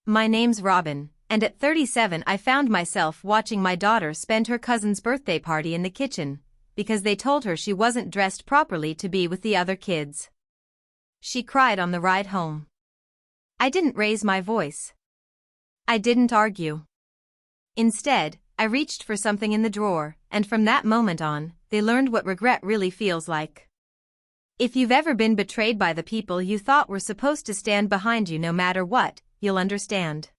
My name's Robin, and at 37 I found myself watching my daughter spend her cousin's birthday party in the kitchen, because they told her she wasn't dressed properly to be with the other kids. She cried on the ride home. I didn't raise my voice. I didn't argue. Instead, I reached for something in the drawer, and from that moment on, they learned what regret really feels like. If you've ever been betrayed by the people you thought were supposed to stand behind you no matter what, you'll understand.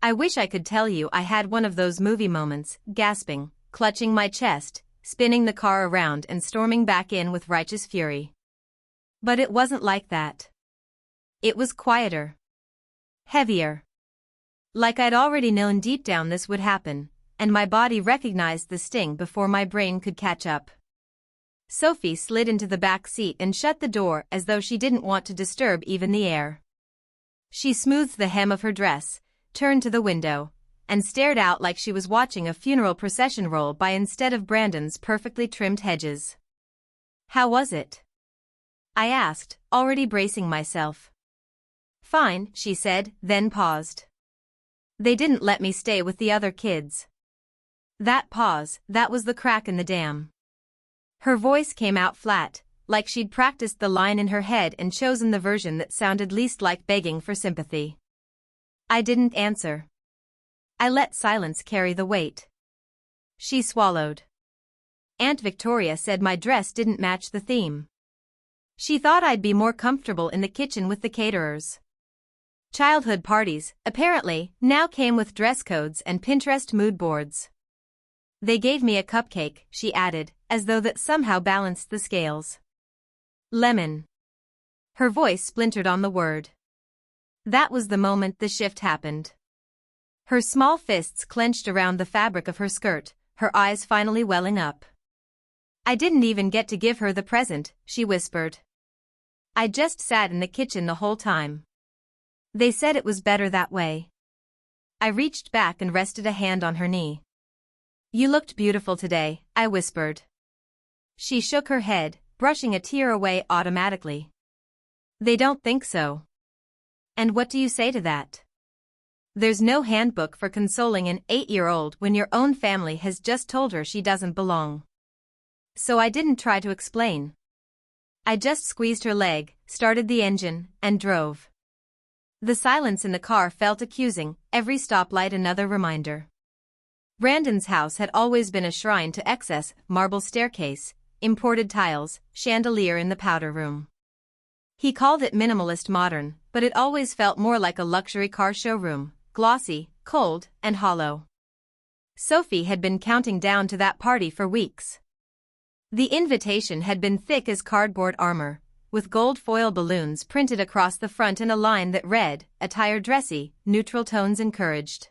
I wish I could tell you I had one of those movie moments, gasping, clutching my chest, spinning the car around and storming back in with righteous fury. But it wasn't like that. It was quieter. Heavier. Like I'd already known deep down this would happen, and my body recognized the sting before my brain could catch up. Sophie slid into the back seat and shut the door as though she didn't want to disturb even the air. She smoothed the hem of her dress, turned to the window, and stared out like she was watching a funeral procession roll by instead of Brandon's perfectly trimmed hedges. How was it? I asked, already bracing myself. Fine, she said, then paused. They didn't let me stay with the other kids. That pause, that was the crack in the dam. Her voice came out flat, like she'd practiced the line in her head and chosen the version that sounded least like begging for sympathy. I didn't answer. I let silence carry the weight. She swallowed. Aunt Victoria said my dress didn't match the theme. She thought I'd be more comfortable in the kitchen with the caterers. Childhood parties, apparently, now came with dress codes and Pinterest mood boards. They gave me a cupcake, she added, as though that somehow balanced the scales. Lemon. Her voice splintered on the word. That was the moment the shift happened. Her small fists clenched around the fabric of her skirt, her eyes finally welling up. I didn't even get to give her the present, she whispered. I just sat in the kitchen the whole time. They said it was better that way. I reached back and rested a hand on her knee. You looked beautiful today, I whispered. She shook her head, brushing a tear away automatically. They don't think so. And what do you say to that? There's no handbook for consoling an 8-year-old when your own family has just told her she doesn't belong. So I didn't try to explain. I just squeezed her leg, started the engine, and drove. The silence in the car felt accusing, every stoplight another reminder. Brandon's house had always been a shrine to excess, marble staircase, imported tiles, chandelier in the powder room. He called it minimalist modern, but it always felt more like a luxury car showroom, glossy, cold, and hollow. Sophie had been counting down to that party for weeks. The invitation had been thick as cardboard armor, with gold foil balloons printed across the front and a line that read, "Attire dressy, neutral tones encouraged."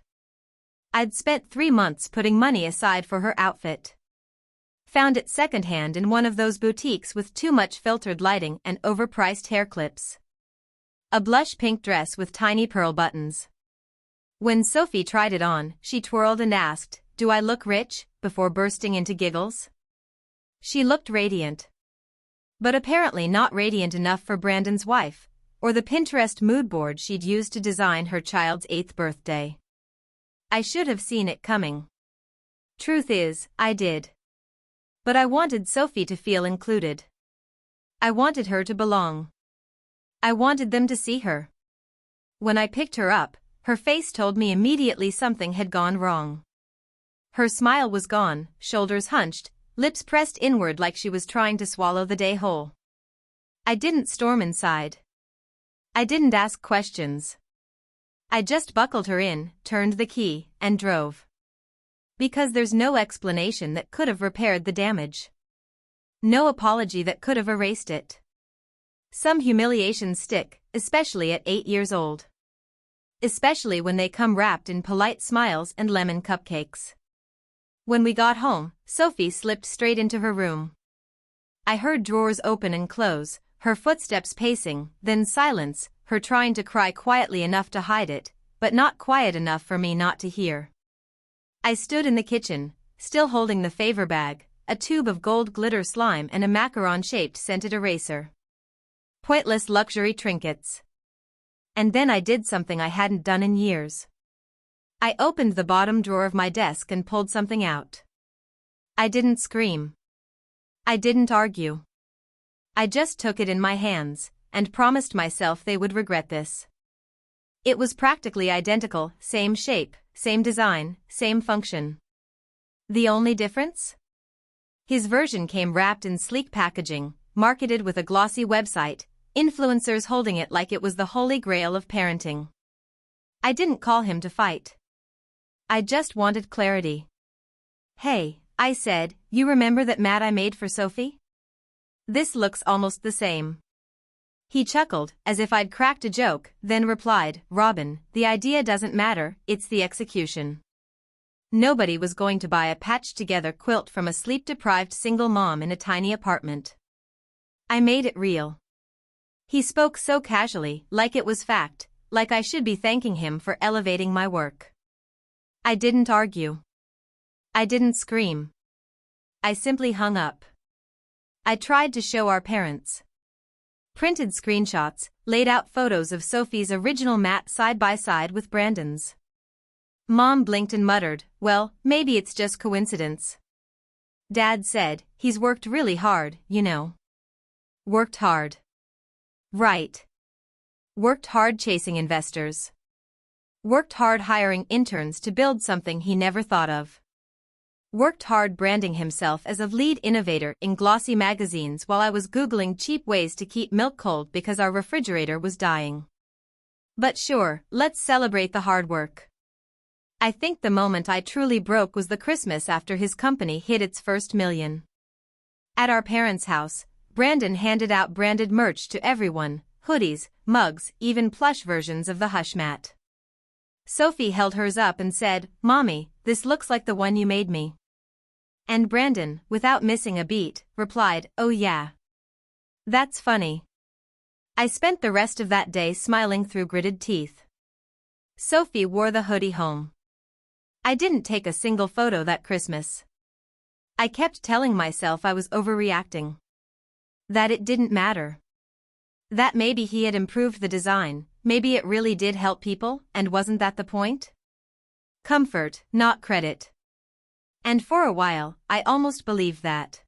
I'd spent 3 months putting money aside for her outfit. Found it secondhand in one of those boutiques with too much filtered lighting and overpriced hair clips. A blush pink dress with tiny pearl buttons. When Sophie tried it on, she twirled and asked, "Do I look rich?" before bursting into giggles. She looked radiant. But apparently not radiant enough for Brandon's wife, or the Pinterest mood board she'd used to design her child's 8th birthday. I should have seen it coming. Truth is, I did. But I wanted Sophie to feel included. I wanted her to belong. I wanted them to see her. When I picked her up, her face told me immediately something had gone wrong. Her smile was gone, shoulders hunched, lips pressed inward like she was trying to swallow the day whole. I didn't storm inside. I didn't ask questions. I just buckled her in, turned the key, and drove. Because there's no explanation that could have repaired the damage. No apology that could have erased it. Some humiliations stick, especially at 8 years old. Especially when they come wrapped in polite smiles and lemon cupcakes. When we got home, Sophie slipped straight into her room. I heard drawers open and close, her footsteps pacing, then silence, her trying to cry quietly enough to hide it, but not quiet enough for me not to hear. I stood in the kitchen, still holding the favor bag, a tube of gold glitter slime and a macaron-shaped scented eraser. Pointless luxury trinkets. And then I did something I hadn't done in years. I opened the bottom drawer of my desk and pulled something out. I didn't scream. I didn't argue. I just took it in my hands, and promised myself they would regret this. It was practically identical, same shape, same design, same function. The only difference? His version came wrapped in sleek packaging, marketed with a glossy website, influencers holding it like it was the holy grail of parenting. I didn't call him to fight. I just wanted clarity. "Hey," I said, "you remember that mat I made for Sophie? This looks almost the same." He chuckled, as if I'd cracked a joke, then replied, "Robin, the idea doesn't matter, it's the execution." Nobody was going to buy a patched-together quilt from a sleep-deprived single mom in a tiny apartment. I made it real. He spoke so casually, like it was fact, like I should be thanking him for elevating my work. I didn't argue. I didn't scream. I simply hung up. I tried to show our parents. Printed screenshots, laid out photos of Sophie's original mat side by side with Brandon's. Mom blinked and muttered, "Well, maybe it's just coincidence." Dad said, "He's worked really hard, you know." Worked hard. Right. Worked hard chasing investors. Worked hard hiring interns to build something he never thought of. Worked hard branding himself as a lead innovator in glossy magazines while I was Googling cheap ways to keep milk cold because our refrigerator was dying. But sure, let's celebrate the hard work. I think the moment I truly broke was the Christmas after his company hit its first million. At our parents' house, Brandon handed out branded merch to everyone, hoodies, mugs, even plush versions of the hush mat. Sophie held hers up and said, "Mommy, this looks like the one you made me." And Brandon, without missing a beat, replied, "Oh yeah. That's funny." I spent the rest of that day smiling through gritted teeth. Sophie wore the hoodie home. I didn't take a single photo that Christmas. I kept telling myself I was overreacting. That it didn't matter. That maybe he had improved the design, maybe it really did help people, and wasn't that the point? Comfort, not credit. And for a while, I almost believed that.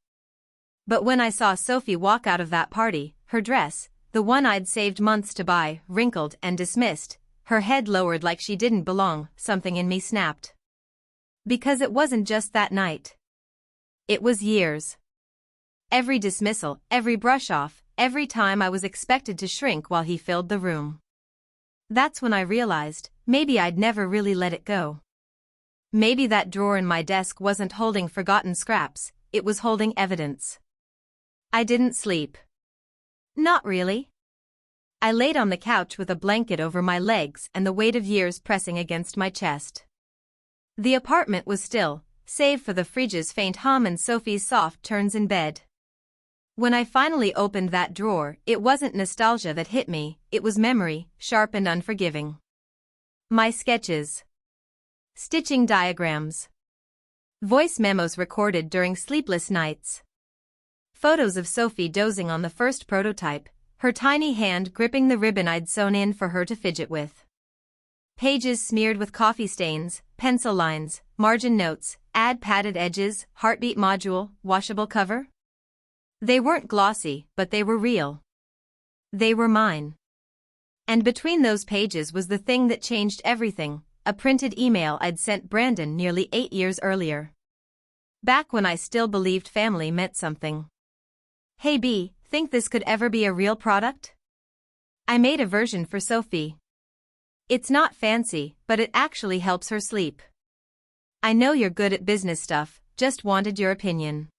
But when I saw Sophie walk out of that party, her dress, the one I'd saved months to buy, wrinkled and dismissed, her head lowered like she didn't belong, something in me snapped. Because it wasn't just that night. It was years. Every dismissal, every brush-off, every time I was expected to shrink while he filled the room. That's when I realized, maybe I'd never really let it go. Maybe that drawer in my desk wasn't holding forgotten scraps, it was holding evidence. I didn't sleep. Not really. I laid on the couch with a blanket over my legs and the weight of years pressing against my chest. The apartment was still, save for the fridge's faint hum and Sophie's soft turns in bed. When I finally opened that drawer, it wasn't nostalgia that hit me, it was memory, sharp and unforgiving. My sketches. Stitching diagrams. Voice memos recorded during sleepless nights. Photos of Sophie dozing on the first prototype, her tiny hand gripping the ribbon I'd sewn in for her to fidget with. Pages smeared with coffee stains, pencil lines, margin notes, add padded edges, heartbeat module, washable cover. They weren't glossy, but they were real. They were mine. And between those pages was the thing that changed everything, a printed email I'd sent Brandon nearly 8 years earlier. Back when I still believed family meant something. "Hey B, think this could ever be a real product? I made a version for Sophie. It's not fancy, but it actually helps her sleep. I know you're good at business stuff, just wanted your opinion."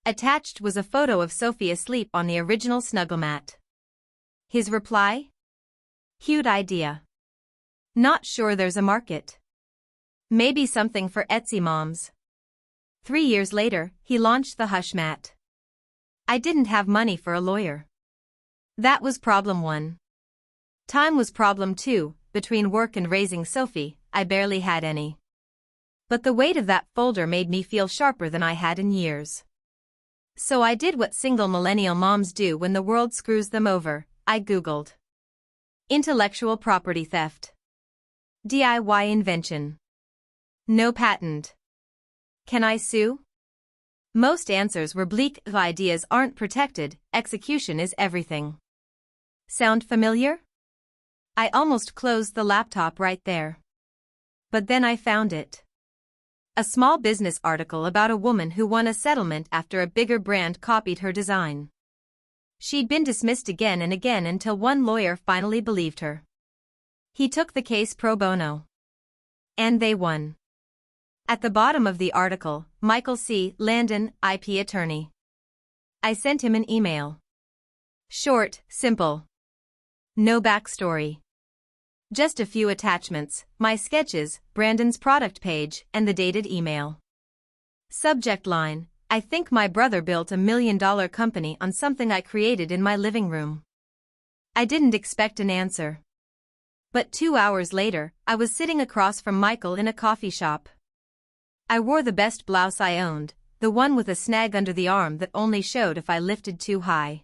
Attached was a photo of Sophie asleep on the original snuggle mat. His reply? "Cute idea. Not sure there's a market. Maybe something for Etsy moms." 3 years later, he launched the hush mat. I didn't have money for a lawyer. That was problem 1. Time was problem 2, between work and raising Sophie, I barely had any. But the weight of that folder made me feel sharper than I had in years. So I did what single millennial moms do when the world screws them over, I Googled. Intellectual property theft. DIY invention. No patent. Can I sue? Most answers were bleak. If ideas aren't protected, execution is everything. Sound familiar? I almost closed the laptop right there. But then I found it. A small business article about a woman who won a settlement after a bigger brand copied her design. She'd been dismissed again and again until one lawyer finally believed her. He took the case pro bono. And they won. At the bottom of the article, Michael C. Landon, IP attorney. I sent him an email. Short, simple. No backstory. Just a few attachments, my sketches, Brandon's product page, and the dated email. Subject line: I think my brother built $1 million company on something I created in my living room. I didn't expect an answer. But 2 hours later, I was sitting across from Michael in a coffee shop. I wore the best blouse I owned, the one with a snag under the arm that only showed if I lifted too high.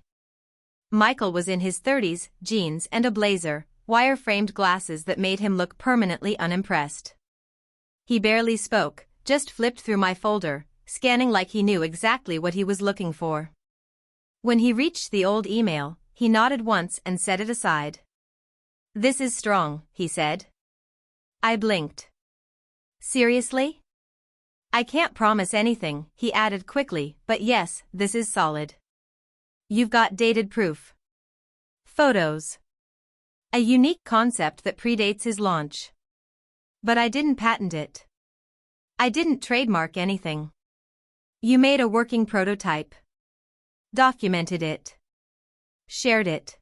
Michael was in his 30s, jeans and a blazer, wire-framed glasses that made him look permanently unimpressed. He barely spoke, just flipped through my folder, scanning like he knew exactly what he was looking for. When he reached the old email, he nodded once and set it aside. This is strong, he said. I blinked. Seriously? I can't promise anything, he added quickly, but yes, this is solid. You've got dated proof. Photos. A unique concept that predates his launch. But I didn't patent it. I didn't trademark anything. You made a working prototype. Documented it. Shared it.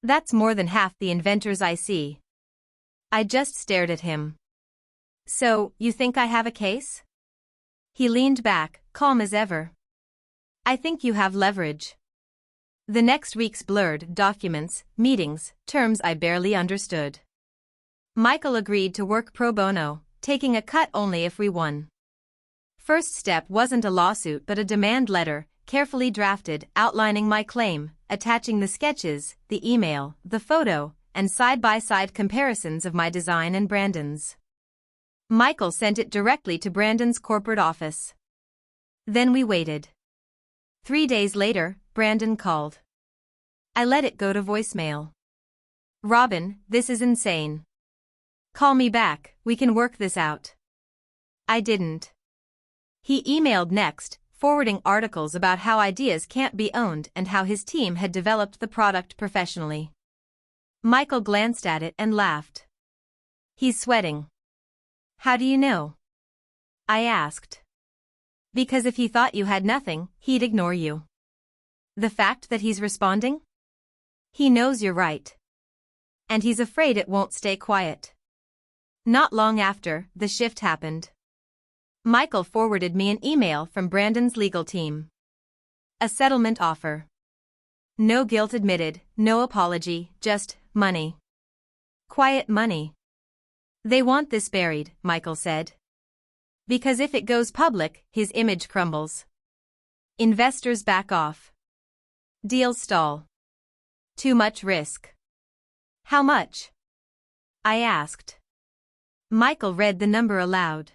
That's more than half the inventors I see. I just stared at him. So, you think I have a case? He leaned back, calm as ever. I think you have leverage. The next week's blurred documents, meetings, terms I barely understood. Michael agreed to work pro bono, taking a cut only if we won. First step wasn't a lawsuit but a demand letter, carefully drafted, outlining my claim, attaching the sketches, the email, the photo, and side-by-side comparisons of my design and Brandon's. Michael sent it directly to Brandon's corporate office. Then we waited. 3 days later, Brandon called. I let it go to voicemail. Robin, this is insane. Call me back, we can work this out. I didn't. He emailed next, forwarding articles about how ideas can't be owned and how his team had developed the product professionally. Michael glanced at it and laughed. He's sweating. How do you know? I asked. Because if he thought you had nothing, he'd ignore you. The fact that he's responding? He knows you're right. And he's afraid it won't stay quiet. Not long after, the shift happened. Michael forwarded me an email from Brandon's legal team. A settlement offer. No guilt admitted, no apology, just money. Quiet money. They want this buried, Michael said. Because if it goes public, his image crumbles. Investors back off. Deals stall. Too much risk. How much? I asked. Michael read the number aloud.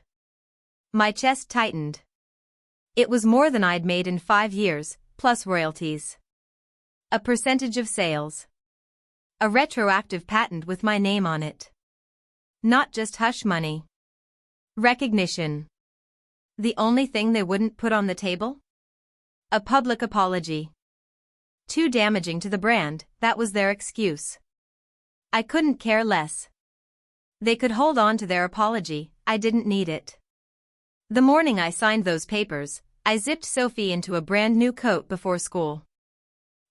My chest tightened. It was more than I'd made in 5 years, plus royalties. A percentage of sales. A retroactive patent with my name on it. Not just hush money. Recognition. The only thing they wouldn't put on the table? A public apology. Too damaging to the brand, that was their excuse. I couldn't care less. They could hold on to their apology, I didn't need it. The morning I signed those papers, I zipped Sophie into a brand new coat before school.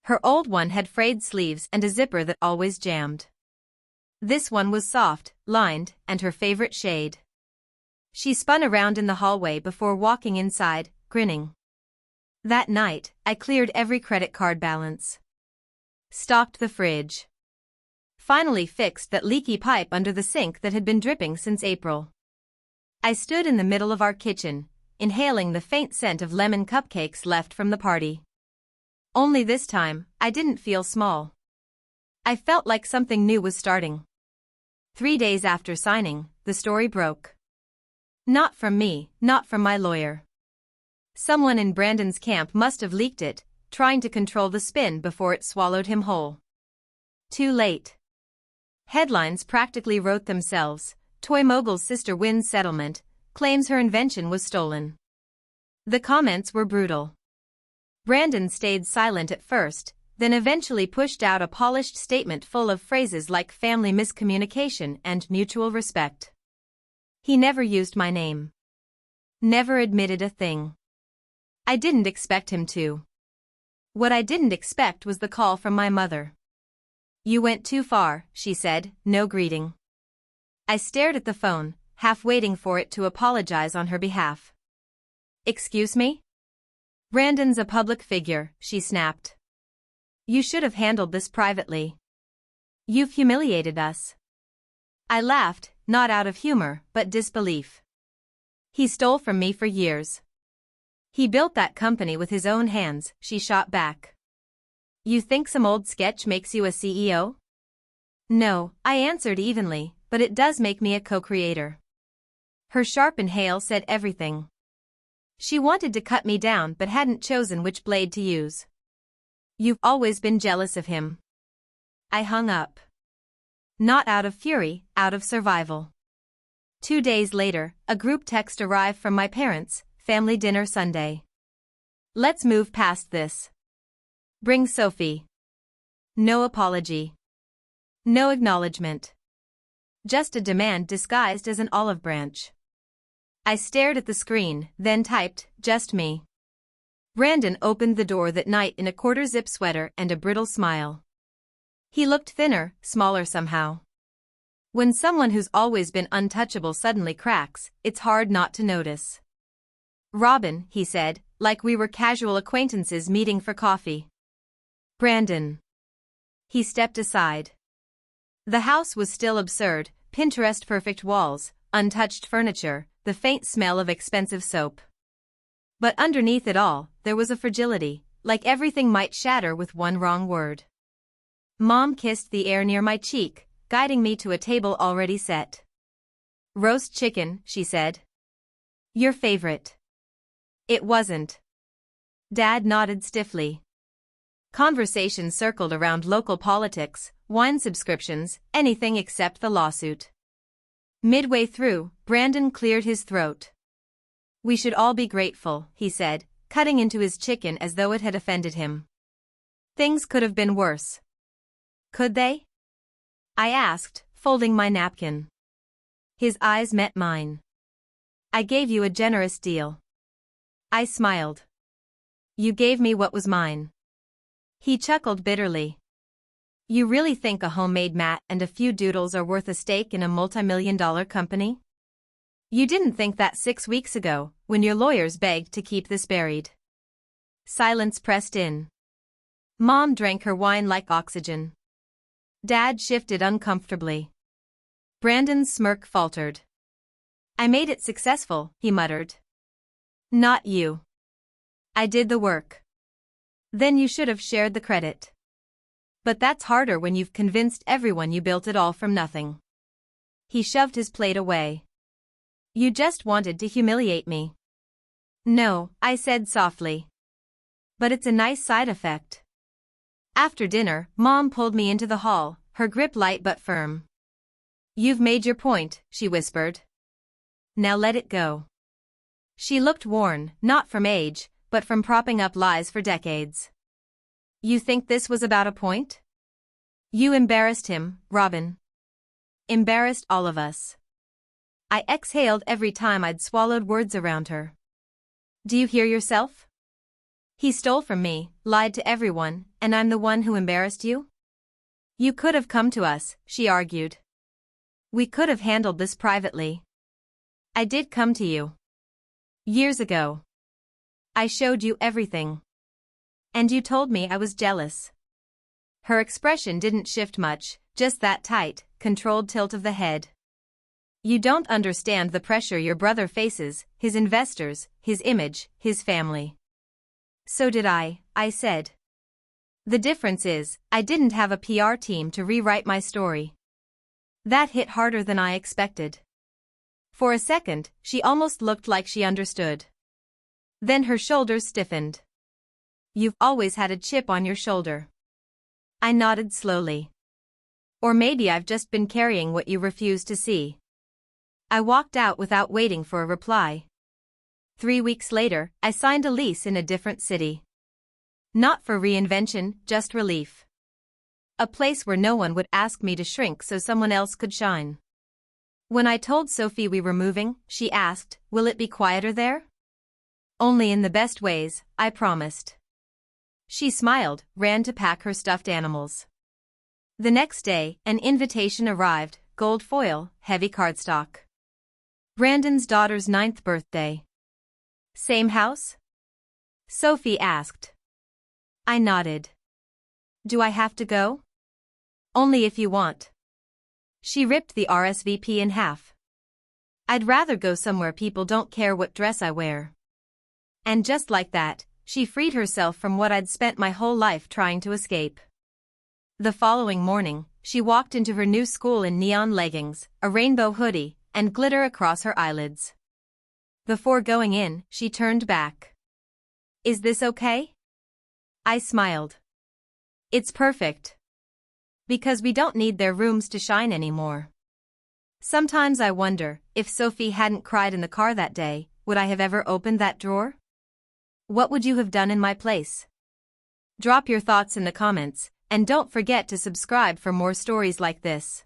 Her old one had frayed sleeves and a zipper that always jammed. This one was soft, lined, and her favorite shade. She spun around in the hallway before walking inside, grinning. That night, I cleared every credit card balance. Stocked the fridge. Finally fixed that leaky pipe under the sink that had been dripping since April. I stood in the middle of our kitchen, inhaling the faint scent of lemon cupcakes left from the party. Only this time, I didn't feel small. I felt like something new was starting. 3 days after signing, the story broke. Not from me, not from my lawyer. Someone in Brandon's camp must have leaked it, trying to control the spin before it swallowed him whole. Too late. Headlines practically wrote themselves. Toy mogul's sister wins settlement, claims her invention was stolen. The comments were brutal. Brandon stayed silent at first, then eventually pushed out a polished statement full of phrases like family miscommunication and mutual respect. He never used my name. Never admitted a thing. I didn't expect him to. What I didn't expect was the call from my mother. "You went too far," she said, no greeting. I stared at the phone, half waiting for it to apologize on her behalf. "Excuse me? Brandon's a public figure," she snapped. "You should have handled this privately. You've humiliated us." I laughed, not out of humor, but disbelief. "He stole from me for years. He built that company with his own hands," she shot back. "You think some old sketch makes you a CEO?" "No," I answered evenly, "but it does make me a co-creator." Her sharp inhale said everything. She wanted to cut me down but hadn't chosen which blade to use. "You've always been jealous of him." I hung up. Not out of fury, out of survival. 2 days later, a group text arrived from my parents, "Family dinner Sunday. Let's move past this. Bring Sophie." No apology. No acknowledgement. Just a demand disguised as an olive branch. I stared at the screen, then typed, "Just me." Brandon opened the door that night in a quarter-zip sweater and a brittle smile. He looked thinner, smaller somehow. When someone who's always been untouchable suddenly cracks, it's hard not to notice. "Robin," he said, like we were casual acquaintances meeting for coffee. "Brandon." He stepped aside. The house was still absurd, Pinterest-perfect walls, untouched furniture, the faint smell of expensive soap. But underneath it all, there was a fragility, like everything might shatter with one wrong word. Mom kissed the air near my cheek, guiding me to a table already set. "Roast chicken," she said. "Your favorite." It wasn't. Dad nodded stiffly. Conversation circled around local politics, wine subscriptions, anything except the lawsuit. Midway through, Brandon cleared his throat. "We should all be grateful," he said, cutting into his chicken as though it had offended him. "Things could have been worse." "Could they?" I asked, folding my napkin. His eyes met mine. "I gave you a generous deal." I smiled. "You gave me what was mine." He chuckled bitterly. "You really think a homemade mat and a few doodles are worth a stake in a multi-million-dollar company? You didn't think that 6 weeks ago, when your lawyers begged to keep this buried." Silence pressed in. Mom drank her wine like oxygen. Dad shifted uncomfortably. Brandon's smirk faltered. "I made it successful," he muttered. "Not you. I did the work." "Then you should have shared the credit." "But that's harder when you've convinced everyone you built it all from nothing." He shoved his plate away. "You just wanted to humiliate me." "No," I said softly. "But it's a nice side effect." After dinner, Mom pulled me into the hall, her grip light but firm. "You've made your point," she whispered. "Now let it go." She looked worn, not from age, but from propping up lies for decades. "You think this was about a point? You embarrassed him, Robin. Embarrassed all of us." I exhaled every time I'd swallowed words around her. "Do you hear yourself? He stole from me, lied to everyone, and I'm the one who embarrassed you?" "You could have come to us," she argued. "We could have handled this privately." "I did come to you. Years ago. I showed you everything. And you told me I was jealous." Her expression didn't shift much, just that tight, controlled tilt of the head. "You don't understand the pressure your brother faces, his investors, his image, his family." "So did I," I said. The difference is, I didn't have a PR team to rewrite my story. That hit harder than I expected. For a second, she almost looked like she understood. Then her shoulders stiffened. You've always had a chip on your shoulder. I nodded slowly. Or maybe I've just been carrying what you refuse to see. I walked out without waiting for a reply. 3 weeks later, I signed a lease in a different city. Not for reinvention, just relief. A place where no one would ask me to shrink so someone else could shine. When I told Sophie we were moving, she asked, "Will it be quieter there?" "Only in the best ways," I promised. She smiled, ran to pack her stuffed animals. The next day, an invitation arrived, gold foil, heavy cardstock. Brandon's daughter's 9th birthday. Same house? Sophie asked. I nodded. Do I have to go? Only if you want. She ripped the RSVP in half. I'd rather go somewhere people don't care what dress I wear. And just like that, she freed herself from what I'd spent my whole life trying to escape. The following morning, she walked into her new school in neon leggings, a rainbow hoodie, and glitter across her eyelids. Before going in, she turned back. Is this okay? I smiled. It's perfect. Because we don't need their rooms to shine anymore. Sometimes I wonder, if Sophie hadn't cried in the car that day, would I have ever opened that drawer? What would you have done in my place? Drop your thoughts in the comments, and don't forget to subscribe for more stories like this.